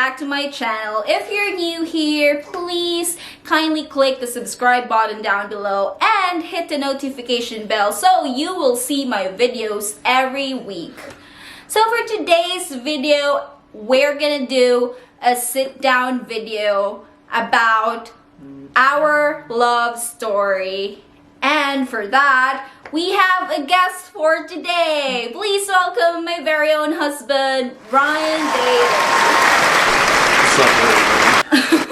back to my channel. If you're new here, please kindly click the subscribe button down below and hit the notification bell so you will see my videos every week. So for today's video, we're gonna do a sit-down video about our love story. And for that, we have a guest for today. Please welcome my very own husband, Ryan Davis. What's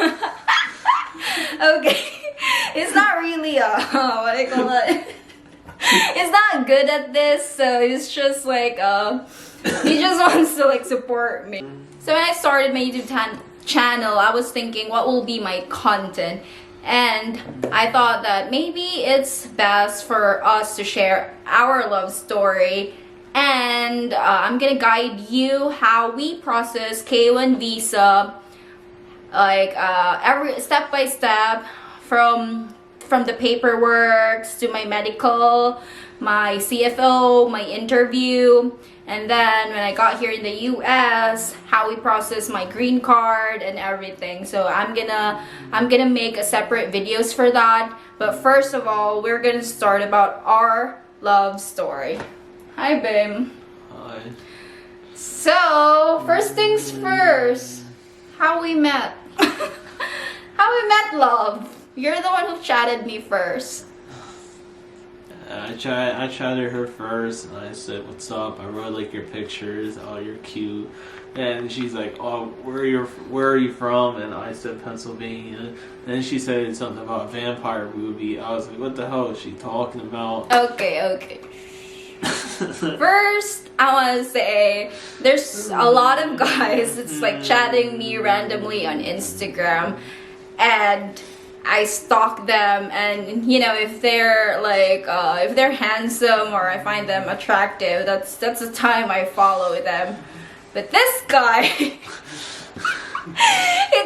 up, Okay, it's not really what do you call it? It's not good at this, so it's just like he just wants to like support me. So when I started my YouTube channel, I was thinking what will be my content. And I thought that maybe it's best for us to share our love story. And I'm gonna guide you how we process K1 visa, like every step by step, from the paperwork to my medical, my CFO, my interview, and then when I got here in the US, how we process my green card and everything. So I'm gonna make a separate videos for that. But first of all, we're gonna start about our love story. Hi, babe. Hi. So first things first, how we met. How we met, love. You're the one who chatted me first. I chatted her first, and I said, "What's up? I really like your pictures. Oh, you're cute." And she's like, "Oh, where are you from?" And I said, "Pennsylvania." And then she said something about a vampire movie. I was like, "What the hell is she talking about?" Okay. First, I want to say there's a lot of guys that's like chatting me randomly on Instagram, and I stalk them, and you know, if they're like if they're handsome or I find them attractive, that's the time I follow them. But this guy, he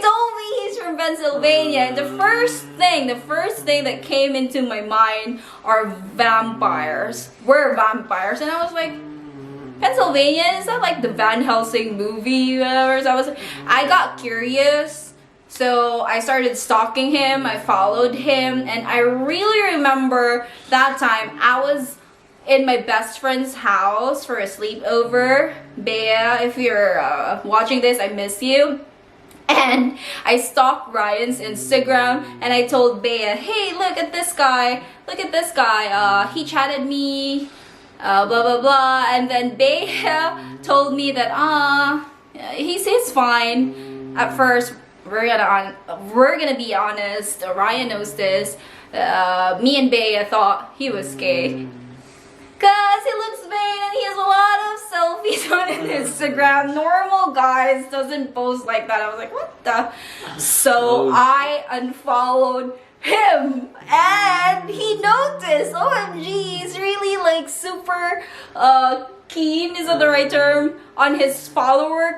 told me he's from Pennsylvania, and the first thing that came into my mind are vampires. We're vampires, and I was like, Pennsylvania, is that like the Van Helsing movie, whatever? So I got curious. So I started stalking him, I followed him, and I really remember that time I was in my best friend's house for a sleepover. Bea, if you're watching this, I miss you. And I stalked Ryan's Instagram, and I told Bea, "Hey, look at this guy, he chatted me, blah blah blah." And then Bea told me that he's fine. At first, we're gonna be honest, Ryan knows this, me and Bea thought he was gay, cause he looks vain and he has a lot of selfies on his Instagram. Normal guys doesn't post like that. I was like, what the? So I unfollowed him, and he noticed. OMG, he's really like super keen, is that the right term, on his followers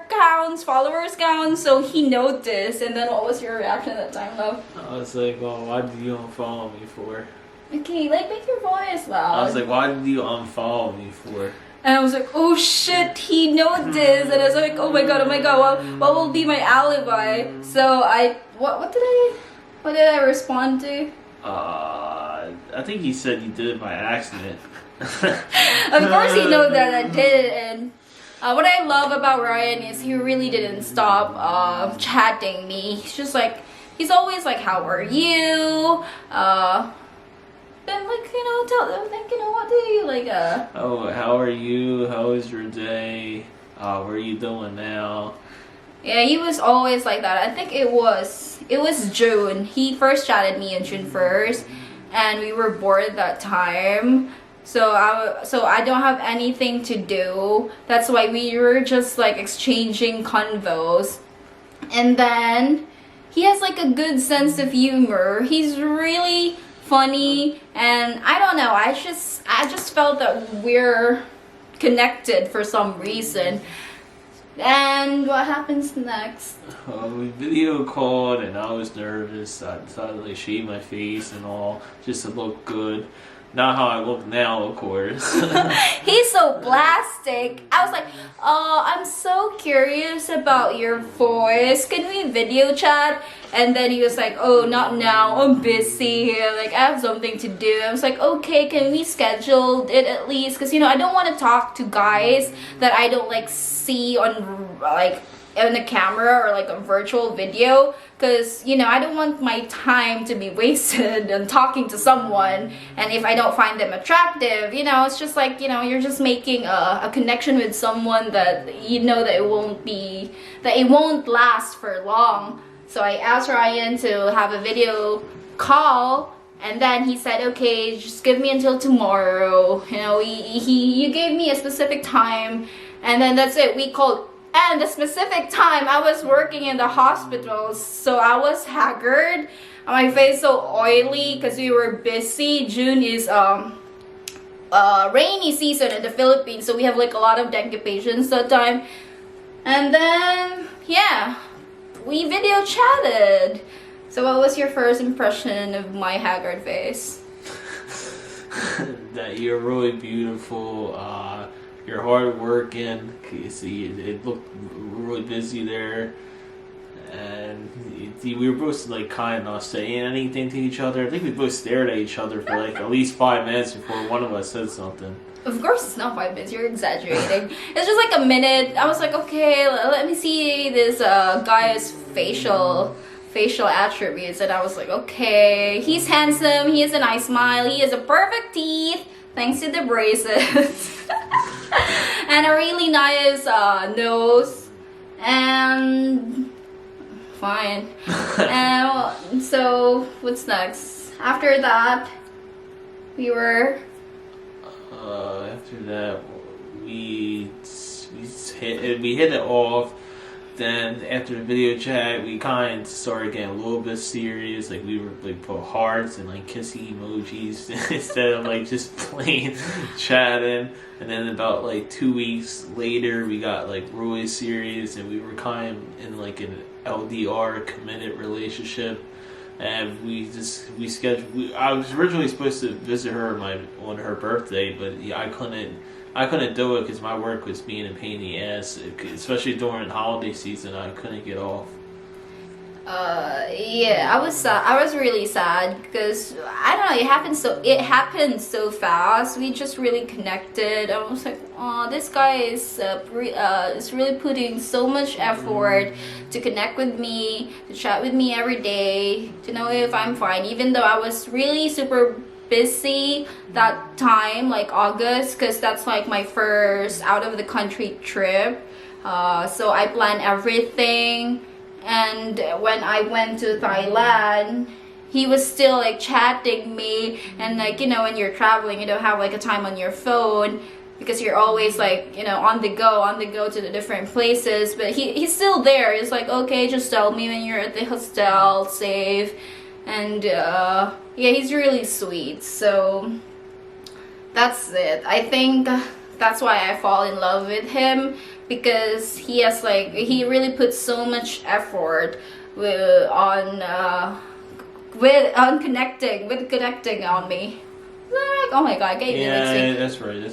count. So he noticed. And then what was your reaction at that time, love? I was like, "Well, why did you unfollow me for?" Okay, like make your voice loud. I was like, "Why did you unfollow me for?" And I was like, oh shit, he noticed. And I was like, oh my god, what will be my alibi? So what did I respond to? I think he said you did it by accident. Of course he knows that I did it. And what I love about Ryan is he really didn't stop chatting me. He's just like, he's always like, how are you? Then like, you know, tell them, like, you know, what do you like Oh, how are you? How was your day? What are you doing now? Yeah, he was always like that. I think it was June. He first chatted me on June 1st, and we were bored that time. So I don't have anything to do. That's why we were just like exchanging convos. And then he has like a good sense of humor. He's really funny, and I don't know, I just felt that we're connected for some reason. And what happens next? We video called, and I was nervous. I decided to like shave my face and all just to look good. Not how I look now, of course. He's so plastic. I was like, I'm so curious about your voice. Can we video chat? And then he was like, oh, not now. I'm busy. Like, I have something to do. I was like, okay, can we schedule it at least? Because, you know, I don't want to talk to guys that I don't, like, see on, like, in the camera or like a virtual video, because you know I don't want my time to be wasted on talking to someone, and if I don't find them attractive, you know, it's just like, you know, you're just making a connection with someone that you know that it won't last for long. So I asked Ryan to have a video call, and then he said, okay, just give me until tomorrow. You know, you gave me a specific time, and then that's it. We called. And the specific time I was working in the hospital, so I was haggard. My face so oily because we were busy. June is rainy season in the Philippines, so we have like a lot of dengue patients that time. And then yeah, we video chatted. So what was your first impression of my haggard face? That you're really beautiful. You're hard working. You see, it looked really busy there, and we were both like kind of not saying anything to each other. I think we both stared at each other for like at least 5 minutes before one of us said something. Of course, it's not 5 minutes. You're exaggerating. It's just like a minute. I was like, okay, let me see this guy's facial attributes, and I was like, okay, he's handsome. He has a nice smile. He has a perfect teeth, thanks to the braces. And a really nice nose, and fine. And so what's next? After that, we were. After that, we hit it off. Then after the video chat, we kind of started getting a little bit serious. Like we were like put hearts and like kissy emojis instead of like just plain chatting. And then about like 2 weeks later, we got like really serious, and we were kind of in like an LDR committed relationship. And we scheduled. I was originally supposed to visit her on her birthday, but yeah, I couldn't do it because my work was being a pain in the ass, especially during holiday season. I couldn't get off. Yeah, I was really sad because I don't know. It happened so fast. We just really connected. I was like, oh, this guy is really putting so much effort to connect with me, to chat with me every day, to know if I'm fine. Even though I was really super busy that time, like August, because that's like my first out of the country trip. So I planned everything. And when I went to Thailand, he was still like chatting me, and like, you know, when you're traveling, you don't have like a time on your phone because you're always like, you know, on the go to the different places. But he's still there. He's like, okay, just tell me when you're at the hostel, safe. And yeah, he's really sweet. So that's it. I think that's why I fall in love with him, because he really puts so much effort on connecting on me. Like, oh my god, I gave you that's right.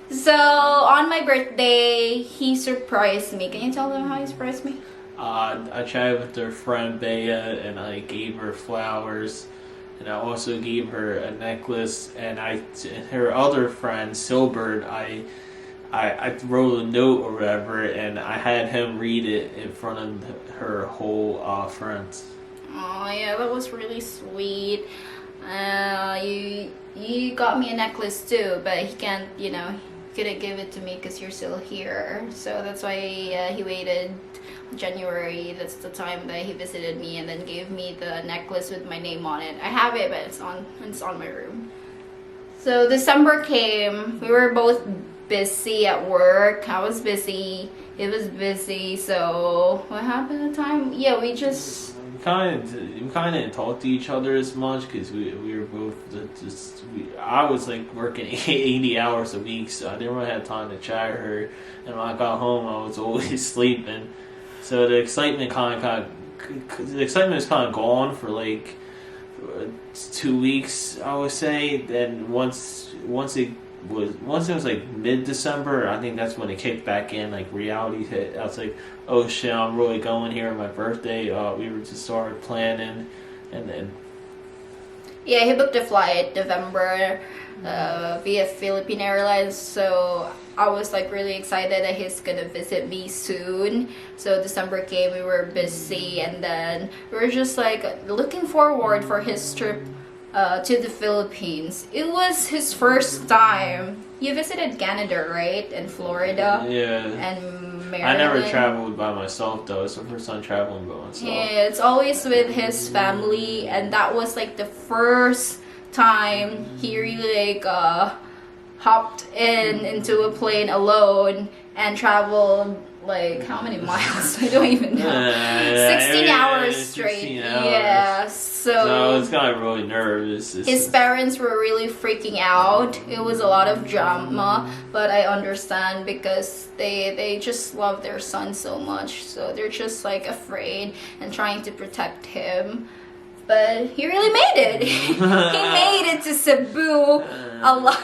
So on my birthday, he surprised me. Can you tell them how he surprised me? I chatted with their friend Bea, and I gave her flowers. And I also gave her a necklace, and her other friend, Silbert, I wrote a note or whatever, and I had him read it in front of her whole friends. Oh yeah, that was really sweet. You got me a necklace too, but he can't, you know, couldn't give it to me because you're still here. So that's why he waited January. That's the time that he visited me and then gave me the necklace with my name on it. I have it, but it's on my room. So December came. We were both busy at work. I was busy. It was busy. So what happened at the time? Yeah, we kind of didn't talk to each other as much because we were both I was like working 80 hours a week, so I didn't really have time to chat her. And when I got home, I was always sleeping. So the excitement was kind of gone for like 2 weeks, I would say. Then once it was like mid-December, I think that's when it kicked back in, like reality hit. I was like, oh shit, I'm really going here on my birthday. We were just started planning, and then yeah, he booked a flight November via Philippine Airlines, so I was like really excited that he's gonna visit me soon. So December came, we were busy, and then we were just like looking forward for his trip to the Philippines. It was his first time. You visited Canada, right? And Florida. yeah. And Maryland. I never traveled by myself though. It's the first time traveling by myself. Yeah, it's always with his family, and that was like the first time he really like hopped into a plane alone and traveled like how many miles? I don't even know. 16 hours straight. 16 hours. Yeah. So I So was kind of really nervous. his parents were really freaking out. It was a lot of drama, but I understand because they just love their son so much. So they're just like afraid and trying to protect him. But he really made it. He made it to Cebu alive.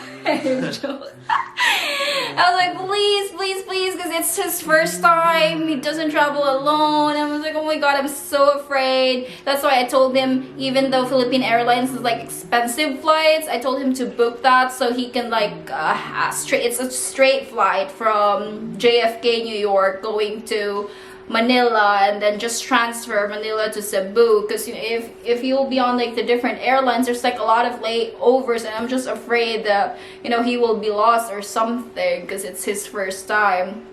I was like, please, please, please, because it's his first time. He doesn't travel alone. I was like, oh my god, I'm so afraid. That's why I told him, even though Philippine Airlines is like expensive flights, I told him to book that so he can like it's a straight flight from JFK, New York, going to Manila, and then just transfer Manila to Cebu, because if you'll be on like the different airlines, there's like a lot of layovers, and I'm just afraid that he will be lost or something because it's his first time.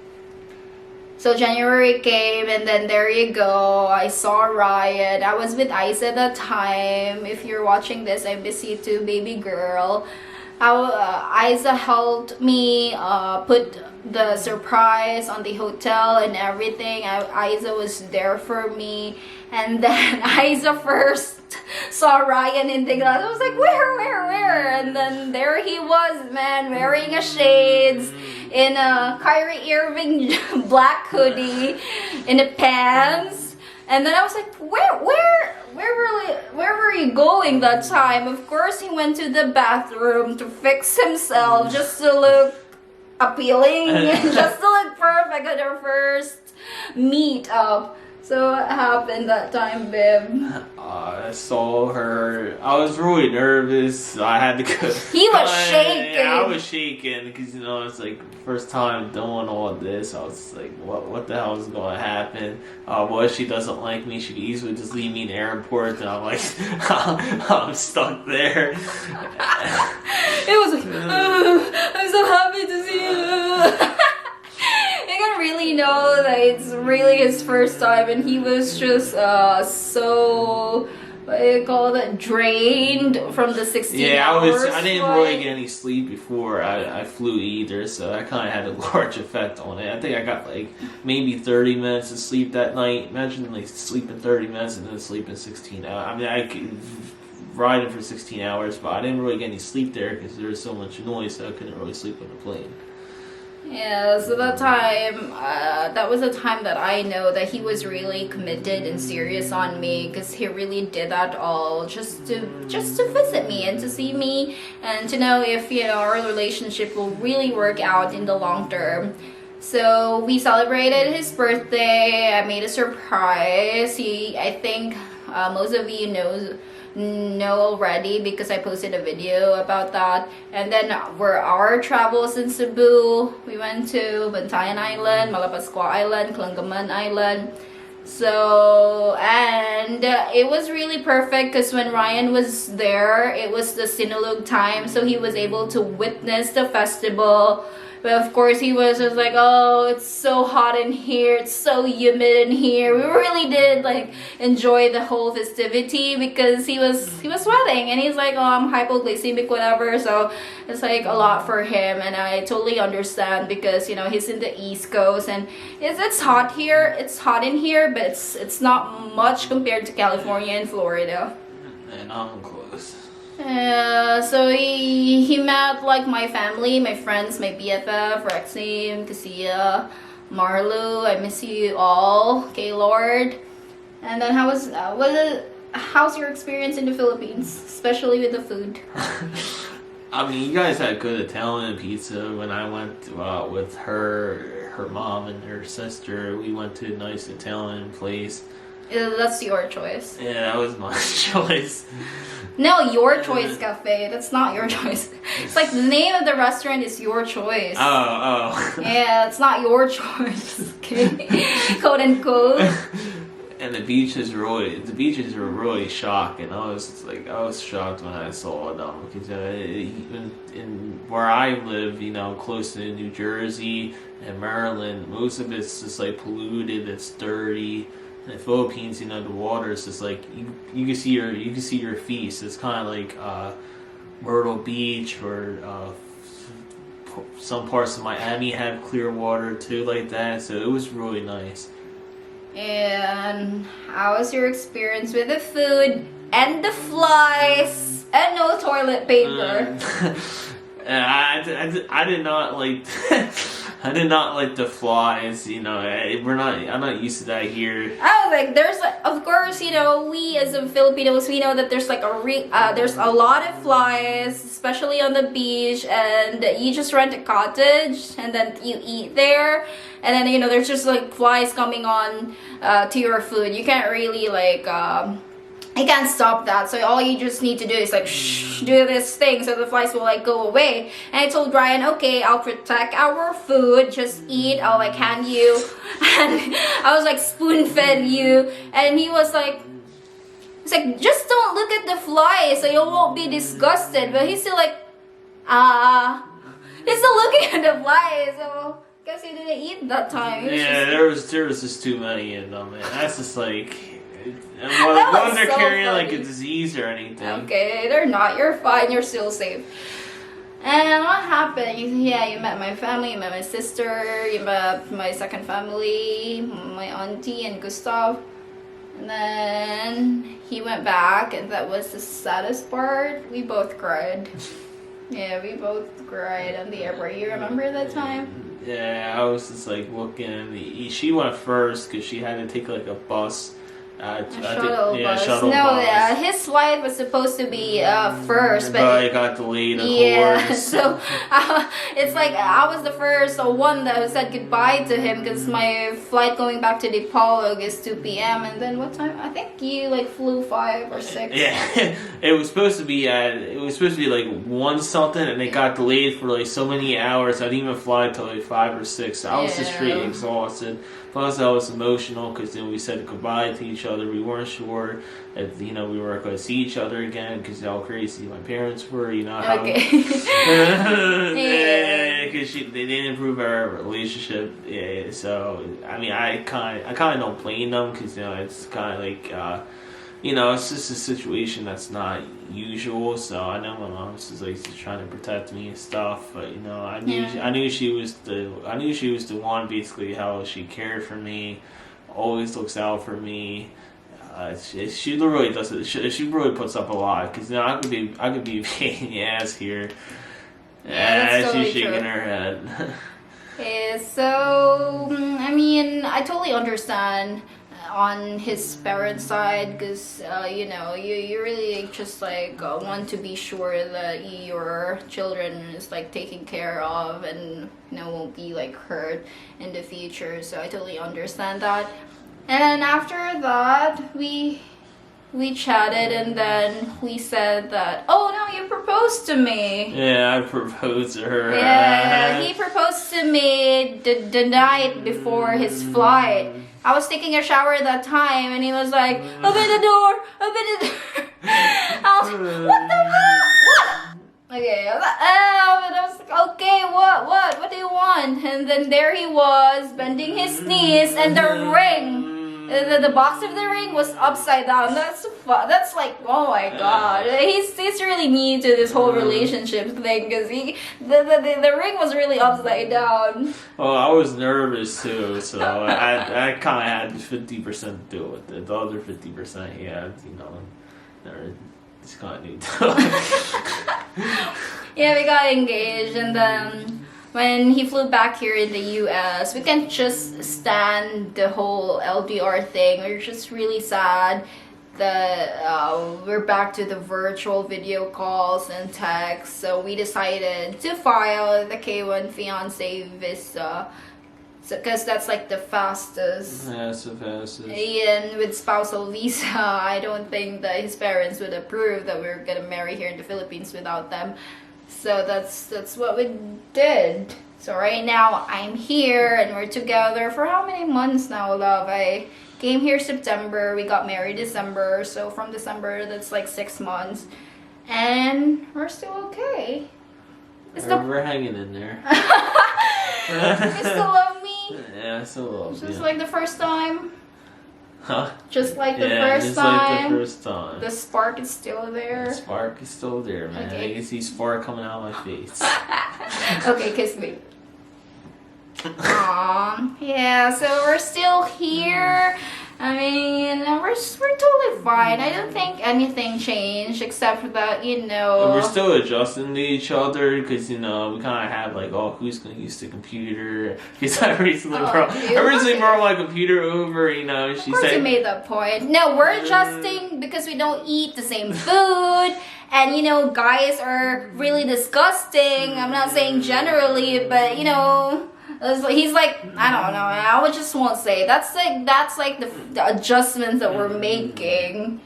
So January came, and then there you go, I saw Ryan. I was with Isa at that time. If you're watching this, I miss you too, baby girl. Isa helped me put the surprise on the hotel and everything. Isa was there for me, and then Isa first saw Ryan in the glass. I was like, where? And then there he was, man, wearing a shades, in a Kyrie Irving black hoodie, in the pants. And then I was like, where were you going that time? Of course, he went to the bathroom to fix himself just to look appealing, just to look perfect at our first meet up. So what happened that time, babe? I saw her. I was really nervous. I had to go. He was shaking. Yeah, I was shaking because it's like first time doing all this. I was like, what the hell is going to happen? What if she doesn't like me? She could easily just leave me in the airport, and I'm like, I'm stuck there. It was like, I'm so happy to see you. You can really know that it's really his first time, and he was just so, what do you call that, drained from the 16 hours. I didn't really get any sleep before I flew either, so that kind of had a large effect on it. I think I got like maybe 30 minutes of sleep that night. Imagine like sleeping 30 minutes and then sleeping 16 hours. I mean, I could ride it for 16 hours, but I didn't really get any sleep there because there was so much noise, so I couldn't really sleep on the plane. Yeah, so that time, that was a time that I know that he was really committed and serious on me, because he really did that all just to visit me and to see me and to know if our relationship will really work out in the long term. So we celebrated his birthday. I made a surprise. I think most of you know already because I posted a video about that. And then were our travels in Cebu. We went to Bantayan Island, Malapascua Island, Kalangaman Island. So, and it was really perfect because when Ryan was there, it was the Sinulog time, so he was able to witness the festival. But of course, he was just like, oh, it's so hot in here, it's so humid in here. We really did like enjoy the whole festivity because he was sweating, and he's like, oh, I'm hypoglycemic, whatever. So it's like a lot for him, and I totally understand because he's in the East Coast, and it's hot here. It's hot in here, but it's not much compared to California and Florida. And I'm close. So he met like my family, my friends, my BFF, Rexim, Cassia, Marlu. I miss you all, Gaylord. And then how's your experience in the Philippines, especially with the food? I mean, you guys had good Italian pizza when I went with her mom and her sister. We went to a nice Italian place. That's your choice. Yeah, that was my choice. No, your choice cafe. That's not your choice. It's like the name of the restaurant is your choice. Oh. Yeah, it's not your choice. Okay, quote unquote. And the beaches were really shocking. I was shocked when I saw them because in where I live, close to New Jersey and Maryland, most of it's just like polluted. It's dirty. In the Philippines, the water is just like you can see your feet. So it's kind of like Myrtle Beach or some parts of Miami have clear water too, like that. So it was really nice. And how was your experience with the food and the flies and no toilet paper? I did not like. I did not like the flies. I'm not used to that here. Oh, of course, we as Filipinos, we know that there's there's a lot of flies, especially on the beach, and you just rent a cottage and then you eat there, and then there's just like flies coming on to your food. You can't really you can't stop that, so all you just need to do is do this thing so the flies will go away. And I told Ryan, okay, I'll protect our food, just eat, I'll hand you, and I was spoon fed you, and he was just don't look at the flies so you won't be disgusted. But he's still he's still looking at the flies, so guess he didn't eat that time. There was just too many in them, and that's just they're carrying a disease or anything. Okay, they're not. You're fine. You're still safe. And what happened? You met my family. You met my sister. You met my second family, my auntie and Gustav. And then he went back, and that was the saddest part. We both cried. Yeah, we both cried on the airport. You remember that time? Yeah, I was just looking. She went first because she had to take a bus. Shuttle bus. Shuttle no, bus. His flight was supposed to be first, but it got delayed. Of course. So it's I was the first one that said goodbye to him because my flight going back to Dipolog is 2 p.m. And then what time? I think you flew 5 or 6. Yeah, it was supposed to be 1 something, and it got delayed for so many hours. I didn't even fly till 5 or 6. I was just straight exhausted. Plus, I was emotional because then we said goodbye to each other. We weren't sure if we were going to see each other again because how crazy my parents were. How because they didn't improve our relationship. Yeah, so I kind of don't blame them because it's kind of it's just a situation that's not usual. So I know my mom's just trying to protect me and stuff. But I knew she was the one, basically, how she cared for me, always looks out for me. She really does it. She really puts up a lot because I could be a pain in the ass here. Yeah, that's she's totally shaking true. her head. Yeah, so I totally understand on his parents' side because you really just want to be sure that your children is taken care of and won't be hurt in the future. So I totally understand that. And then after that we chatted, and then we said that, oh no, you proposed to me. Yeah, I proposed to her. Yeah, he proposed to me the night before his flight. I was taking a shower at that time, and he was like, open the door, open the door. I was like, what the hell? What? Okay, I was like, okay, what do you want? And then there he was, bending his knees, and the ring. The box of the ring was upside down. That's oh my god. He's really new to this whole relationship thing because the ring was really upside down. Well, I was nervous too, so I kind of had 50% to do with it. The other 50%, it's kind of new too. Yeah, we got engaged, and then when he flew back here in the US, we can't just stand the whole LDR thing. We were just really sad that we're back to the virtual video calls and texts. So we decided to file the K1 fiance visa. Because that's like the fastest. Yeah, it's the fastest. And with spousal visa, I don't think that his parents would approve that we were gonna marry here in the Philippines without them. So that's what we did. So right now I'm here and we're together for how many months now, love? I came here September, we got married December, so from December that's like 6 months. And we're still okay. We're hanging in there. You still love me? Yeah, I still love you. Just like the first time. Huh? Just like the first just time. like the first time. The spark is still there. The spark is still there, man. Okay. I can see spark coming out of my face. Okay, kiss me. Yeah, so we're still here. I mean, we're totally fine. I don't think anything changed except that, And we're still adjusting to each other because, we kind of have like, oh, who's going to use the computer? Because I recently brought my computer over, she Of course said... you made that point. No, we're adjusting because we don't eat the same food. And, guys are really disgusting. I'm not saying generally, but, he's like, I don't know. I would just won't say. That's like the adjustments that we're making,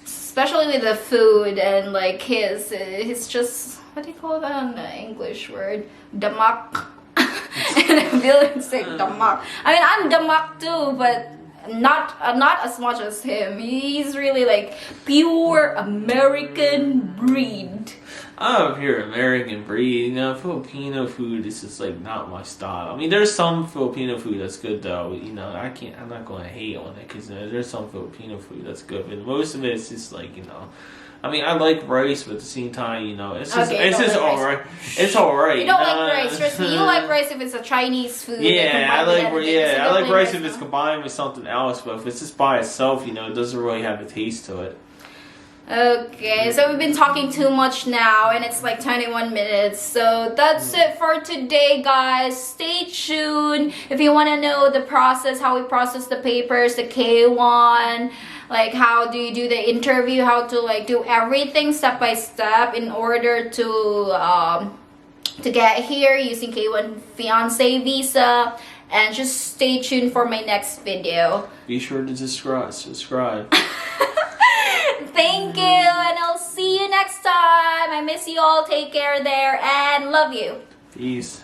especially with the food and like his just, what do you call that in the English word? Damak. And I feel like saying damak. I mean, I'm damak too, but not as much as him. He's really like pure American breed. I'm pure American breed. Filipino food is just like not my style. I mean, there's some Filipino food that's good though. I'm not going to hate on it because there's some Filipino food that's good, but most of it is just like I mean, I like rice, but at the same time, it's just alright. It's alright. You don't like rice. Trust me, you like rice if it's a Chinese food. Yeah, I like rice if it's combined with something else. But if it's just by itself, it doesn't really have a taste to it. Okay, so we've been talking too much now, and it's like 21 minutes. So that's it for today, guys. Stay tuned if you want to know the process, how we process the papers, the K1. Like how do you do the interview, how to like do everything step by step in order to get here using K1 fiance visa. And just stay tuned for my next video. Be sure to subscribe. Thank you, and I'll see you next time. I miss you all. Take care there and love you. Peace.